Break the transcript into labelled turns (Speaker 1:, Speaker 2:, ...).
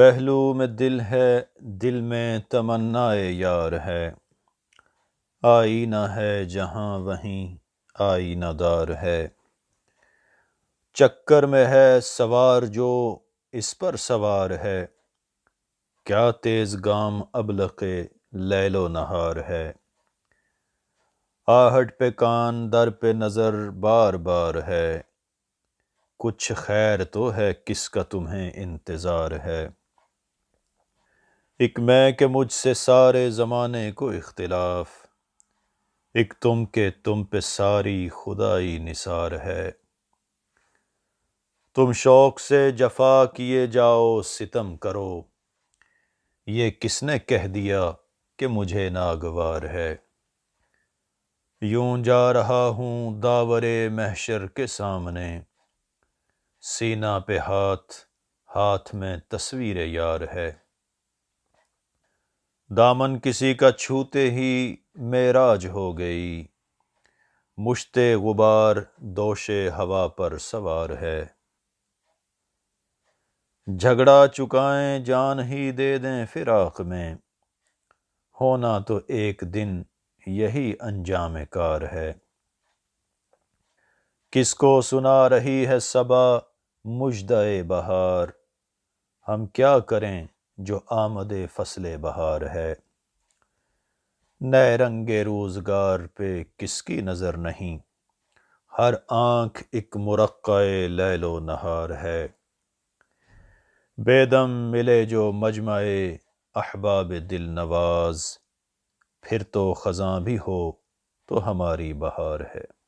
Speaker 1: پہلو میں دل ہے، دل میں تمنائے یار ہے، آئینہ ہے جہاں وہیں آئینہ دار ہے۔ چکر میں ہے سوار جو اس پر سوار ہے، کیا تیز گام ابلق لیل و نہار ہے۔ آہٹ پہ کان در پہ نظر بار بار ہے، کچھ خیر تو ہے کس کا تمہیں انتظار ہے۔ ایک میں کہ مجھ سے سارے زمانے کو اختلاف، ایک تم کہ تم پہ ساری خدائی نثار ہے۔ تم شوق سے جفا کیے جاؤ ستم کرو، یہ کس نے کہہ دیا کہ مجھے ناگوار ہے۔ یوں جا رہا ہوں داور محشر کے سامنے، سینہ پہ ہاتھ، ہاتھ میں تصویر یار ہے۔ دامن کسی کا چھوتے ہی معراج ہو گئی، مشت غبار دوش ہوا پر سوار ہے۔ جھگڑا چکائیں جان ہی دے دیں فراق میں، ہونا تو ایک دن یہی انجام کار ہے۔ کس کو سنا رہی ہے صبا مژدہ بہار، ہم کیا کریں جو آمد فصل بہار ہے۔ نئے رنگ روزگار پہ کس کی نظر نہیں، ہر آنکھ ایک مرقع لیل و نہار ہے۔ بے دم ملے جو مجمع احباب دل نواز، پھر تو خزاں بھی ہو تو ہماری بہار ہے۔